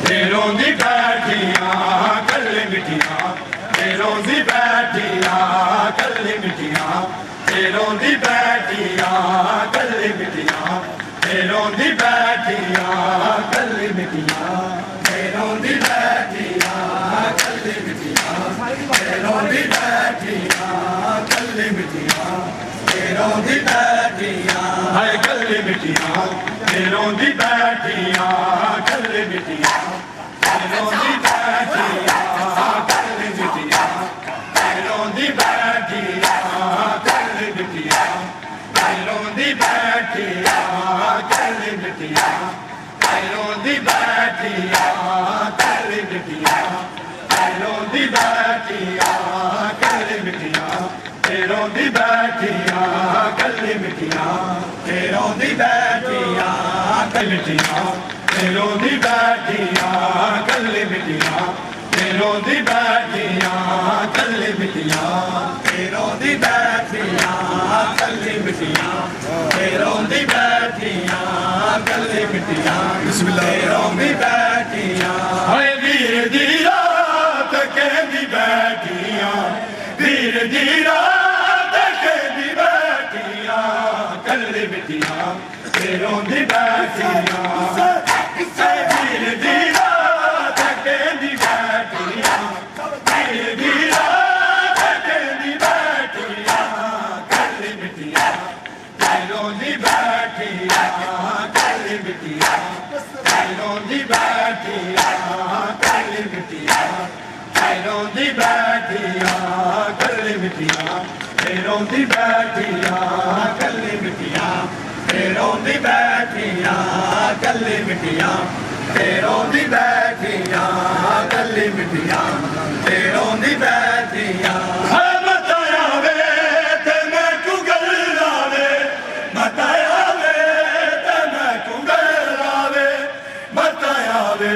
پیروں دی بیٹھیاں کلے مٹھیاں پیروں دی بیٹھیاں کلے مٹھیاں پیروں دی بیٹھیاں کلے مٹھیاں پیروں دی بیٹھیاں کلے مٹھیاں پیروں دی بیٹھیاں کلے مٹھیاں پیروں دی بیٹھیاں کلے مٹھیاں پیروں دی بیٹھیاں ہائے کلے مٹھیاں پیروں دی بیٹھیاں کلے مٹھیاں پیروں دی بیٹھیاں کلے مٹھیاں پیروں دی بیٹھیاں کلے مٹھیاں پیروں دی بیٹھیاں کلے مٹھیاں پیروں دی بیٹھیاں کلے مٹھیاں پیروں دی بیٹھیاں کلے مٹھیاں پیروں دی بیٹھیاں کلے مٹھیاں پیروں دی بیٹھیاں کلے مٹھیاں پیروں دی بیٹھیاں کلے مٹھیاں پیروں دی بیٹھیاں کلے مٹھیاں پیروں دی بیٹھیاں کلے مٹھیاں پیروں دی بیٹھیاں کلے مٹھیاں بسم اللہ پیروں دی بیٹھیاں ہائے ویر دی رات کہندی بیٹھیاں ویر دی رات کہندی بیٹھیاں کلے مٹھیاں پیروں دی بیٹھیاں ویر دی رات کہندی بیٹھیاں ویر دی رات کہندی بیٹھیاں کلے مٹھیاں پیروں دی بیٹھیاں کلے مٹھیاں پیروں دی بیٹھیاں کلے مٹھیاں پیروں دی بیٹھیاں کلے مٹھیاں پیروں دی بیٹھیاں کلے مٹھیاں پیروں دی بیٹھیاں کلے مٹھیاں پیروں دی بیٹھیاں کلے مٹھیاں پیروں دی بیٹھیاں بتایا وے تے میں کو گل لاوے بتایا وے تے میں کو گل لاوے بتایا وے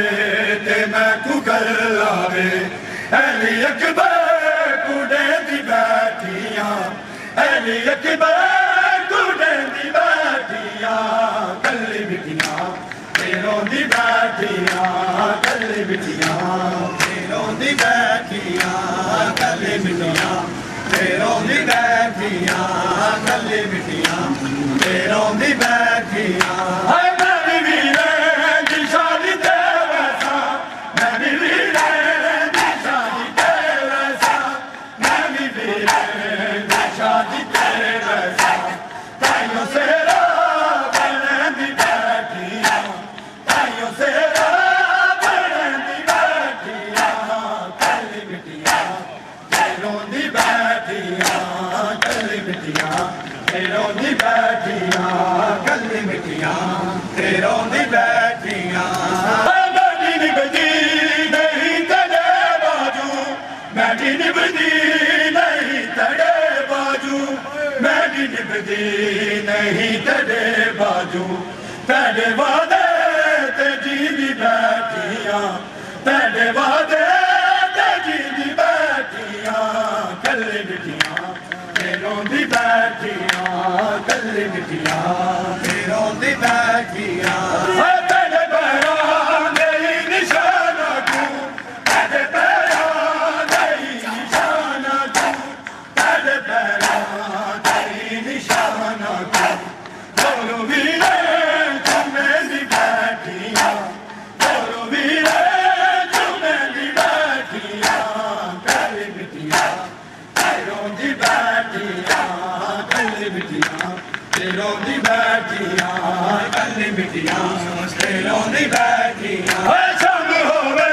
تے میں کو گل لاوے علی اکبر کڑے دی بیٹھیاں علی اکبر کڑے دی بیٹھیاں کلے مٹھیاں پیروں دی بیٹھیاں کلے مٹھیاں پیروں دی بیٹھیاں کلے مٹھیاں پیروں دی بیٹھیاں کلے مٹھیاں پیروں دی بیٹھیاں ہائے میں بھی ویریں دی شادی تے ویسا میں بھی ویریں دی شادی تے ویسا میں بھی ویریں دی شادی تے ویسا تائیوں سے بڑھیں دی بیٹھیاں تائیوں سے بڑھیں دی بیٹھیاں کلے مٹھیاں پیروں دی بیٹھیاں کلے مٹھیاں پیروں دی بیٹھیاں کلے مٹھیاں پیروں دی بیٹھیاں میری نبھدی نہیں تیرے باجو میری نبھدی نہیں تیرے باجو میری نبھدی نہیں تیرے باجو تیرے وعدے تے جی دی بیٹھیاں تیرے وعدے تے جی دی بیٹھیاں کلے مٹھیاں پیروں دی بیٹھیاں کلے مٹھیاں پیروں دی بیٹھیاں تیرے پیراں دے نشانہ کو تیرے پیراں دے نشانہ کو تیرے پیراں دے نشانہ کو دونوں ویریں تمہیں دی بیٹھیاں دونوں ویریں تمہیں دی بیٹھیاں کلے مٹھیاں پیروں دی بیٹھیاں کلے مٹھیاں پیروں دی بیٹھیاں کلے مٹھیاں پیروں دی بیٹھیاں شام ہووے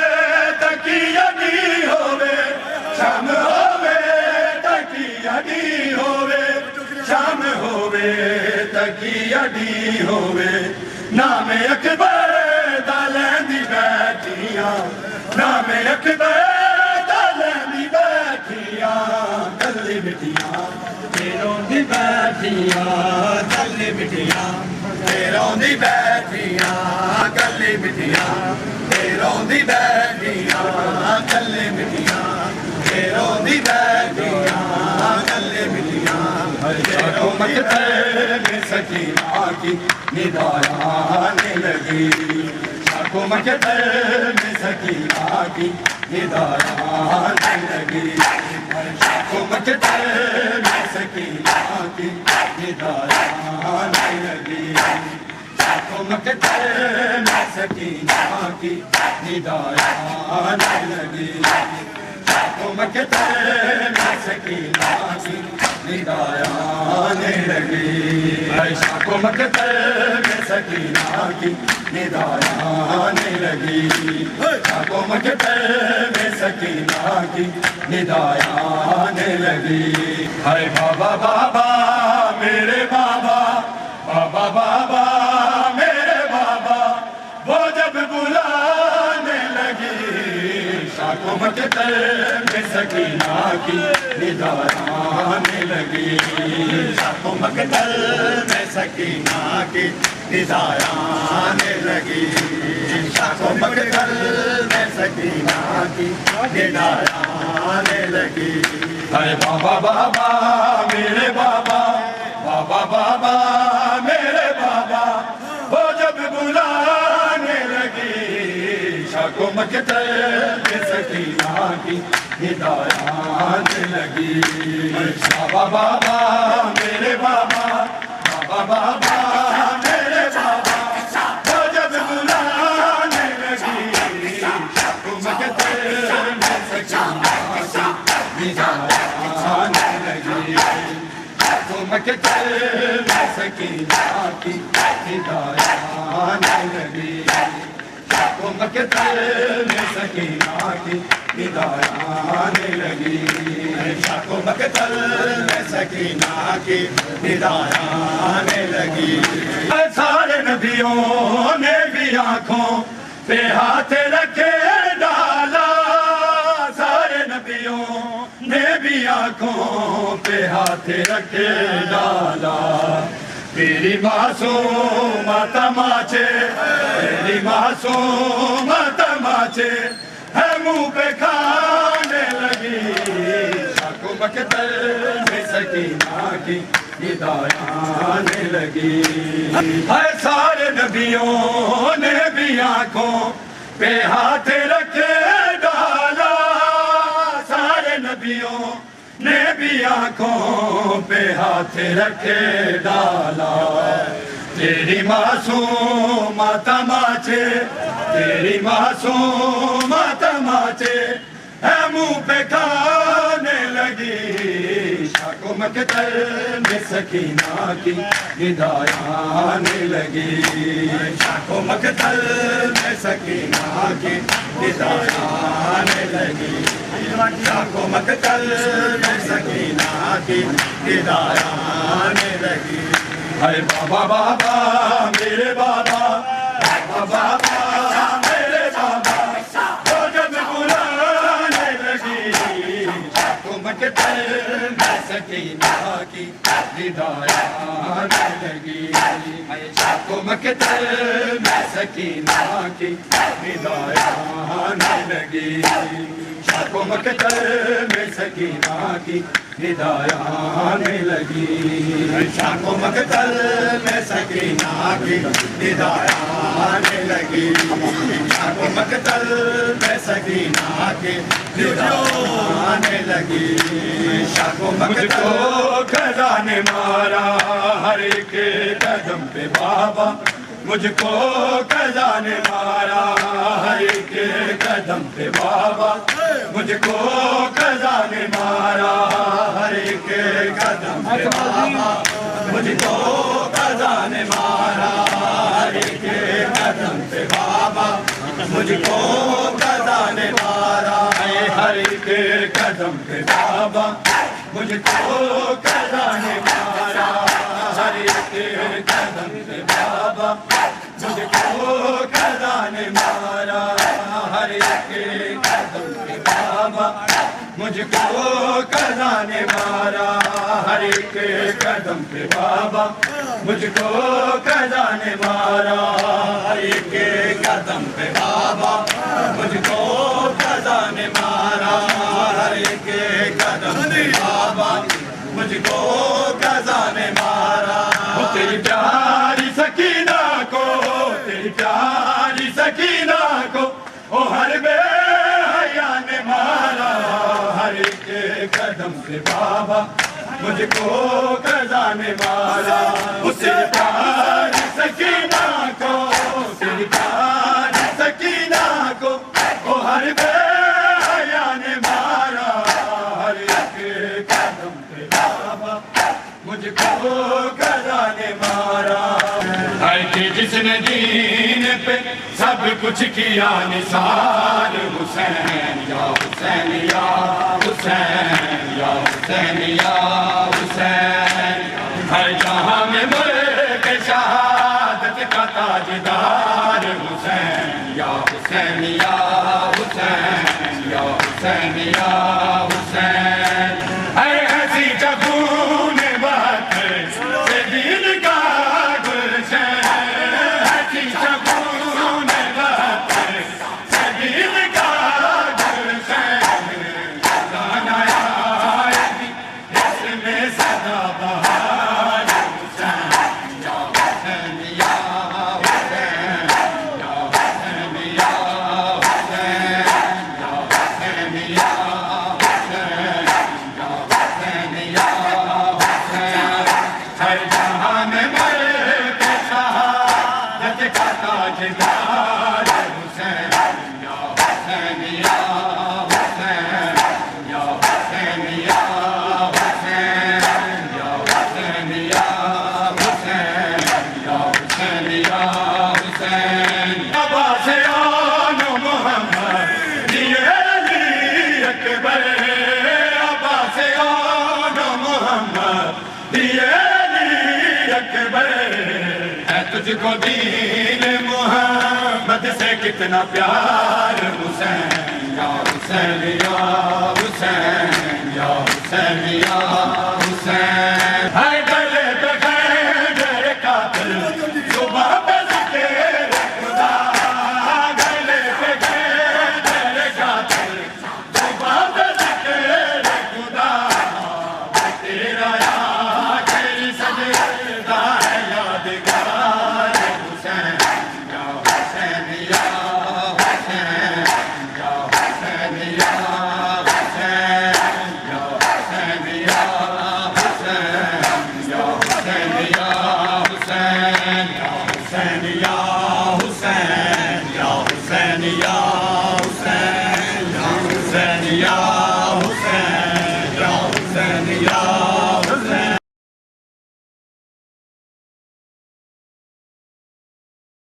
تکیہ دی ہووے شام ہووے تکیہ دی ہووے شام ہووے تکیہ دی ہووے نام اکبر دا لیندی بیٹھیاں نام اکبر دا لیندی بیٹھیاں کلے مٹھیاں پیروں دی بیٹھیاں کلے مٹھیاں پیروں دی بیٹھیاں کلے مٹھیاں پیروں دی بیٹھیاں کلے مٹھیاں پیروں دی بیٹھیاں کلے مٹھیاں پیروں دی بیٹھیاں سکینہ کی ندائیں آنے لگی شب شاخوں مقدر میں سکینہ کی ندائیں آنے لگی شاخوں مقدر میں سکینہ کی ندائیں آنے لگی شاخوں مقدر میں سکینہ کی ندائیں آنے لگی شاخوں مقدر میں سکینہ کی ندائیں آنے لگی شاخوں مقدر میں سکینہ کی ندائیں آنے لگی شاخوں مقدر میں سکینہ کی ندائیں آنے لگی ہائے بابا بابا میرے بابا بابا بابا میرے بابا وہ جب بلانے لگی شاخوں مقدر میں سکینہ کی ندائیں آنے لگی شاخوں مقدر میں سکینہ کی ندائیں آنے لگی شاخوں مقدر میں سکینہ کی ندائیں آنے لگی ارے بابا بابا میرے بابا بابا بابا میرے بابا وہ جب بلانے لگی شاخوں مقدر میں سکینہ کی ندائیں آنے لگی بابا بابا میرے بابا بابا بابا میرے بابا وہ جب بلانے لگی شاخوں مقدر میں سکینہ کی ندائیں آنے لگی شاخوں مقدر میں سکینہ کی ندائیں آنے لگی شاخوں مقدر میں سکینہ کی ندائیں آنے لگی شاخوں مقدر میں سکینہ کی ندائیں آنے لگی سارے نبیوں نے بھی آنکھوں پہ ہاتھ رکھے ڈالا سارے نبیوں نے بھی آنکھوں پہ ہاتھ رکھے ڈالا تیری معصوم تماچے تیری معصوم تماچے ہے منہ پہ کھانے لگی شاخوں مقدر میں سکینہ کی ندائیں آنے لگی ہے سارے نبیوں نے بھی آنکھوں پہ ہاتھ رکھے ڈالا سارے نبیوں نے بھی آنکھوں پہ ہاتھ رکھے ڈالا تیری معصوم تماچے تیری معصوم تماچے ہے منہ پہ کھانے لگی شاخوں مقدر میں سکینہ کی ندائیں آنے لگی شاخوں مقدر میں سکینہ کی ندائیں آنے لگی شاخوں مقدر میں سکینہ کی ندائیں آنے لگی ارے بابا بابا میرے بابا بابا بابا میرے بابا وہ جب بلانے لگی شاخوں مقدر میں سکینہ کی ندائیں آنے لگی شاخوں مقدر میں سکینہ کی ندائیں آنے لگی شاخوں مقدر میں سکینہ کی ندائیں آنے لگی شاخوں مقدر میں سکینہ کی ندائیں آنے لگی شاخوں مقدر میں سکینہ کی ندائیں آنے لگی شاخوں مقدر مجھ کو قضا نے مارا ہر ایک قدم پہ بابا مجھ کو قضا نے مارا ہر ایک قدم پہ بابا مجھ کو قضا نے مارا ہر ایک قدم پہ بابا مجھ کو قضا نے مارا ہر ایک قدم پہ بابا مجھ کو قضا نے مارا ہر ایک قدم پہ بابا مجھ کو قضا نے مارا ہر ایک قدم پہ بابا مجھ کو قضا نے مارا ہر ایک قدم پہ بابا مجھ کو قضا نے مارا ہر ایک قدم پہ بابا مجھ کو قضا نے مارا ہر ایک قدم پہ بابا مجھ کو قضا نے مارا ہر ایک قدم پہ بابا مجھ کو قضا نے مارا تیری پیاری سکینہ کو تیری پیاری سکینہ پہ بابا مجھ کو قضا نے مارا اسے پیار سکینہ کو تیری پیار سکینہ کو وہ ہر بے حیا نے مارا ہر ایک قدم پہ بابا مجھ کو قضا نے مارا ہے کہ جس نے دین پہ سب کچھ کیا نثار حسین یا حسین یا حسین یا حسین یا حسین ہر جہاں میں ملک شہادت کا تاجدار حسین یا حسین یا حسین یا حسین یا حسین اے ایسی جگہوں نے بات سے دین کا گلشن ایسی جگہوں نے بات سے دین کا گلشن گانا آئے اس میں صدا بہار حسین یا حسین یا حسین یا حسین یا حسین یا حسین یا حسین یا حسین یا حسین ہر جہاں میں ملک شہادت کا تاجدار حسین یا حسین یا حسین یا حسین یا حسین یا حسین یا حسین یا حسین یا حسین عباس آن محمد دیے علی اکبر عباس آن محمد دیے علی اکبر ہے تجھ کو دین محمد سے کتنا پیار حسین یا حسین یا حسین یا حسین یا حسین ہے گلے پہ خنجر قاتل صبح پہ ذکر خدا گلے پہ خنجر قاتل صبح پہ ذکر خدا تیرا آخری سجدہ ہے یادگار حسین یا حسین یا حسین یا حسین یا حسین یا حسین یا حسین یا حسین یا حسین یا حسین یا حسین یا حسین یا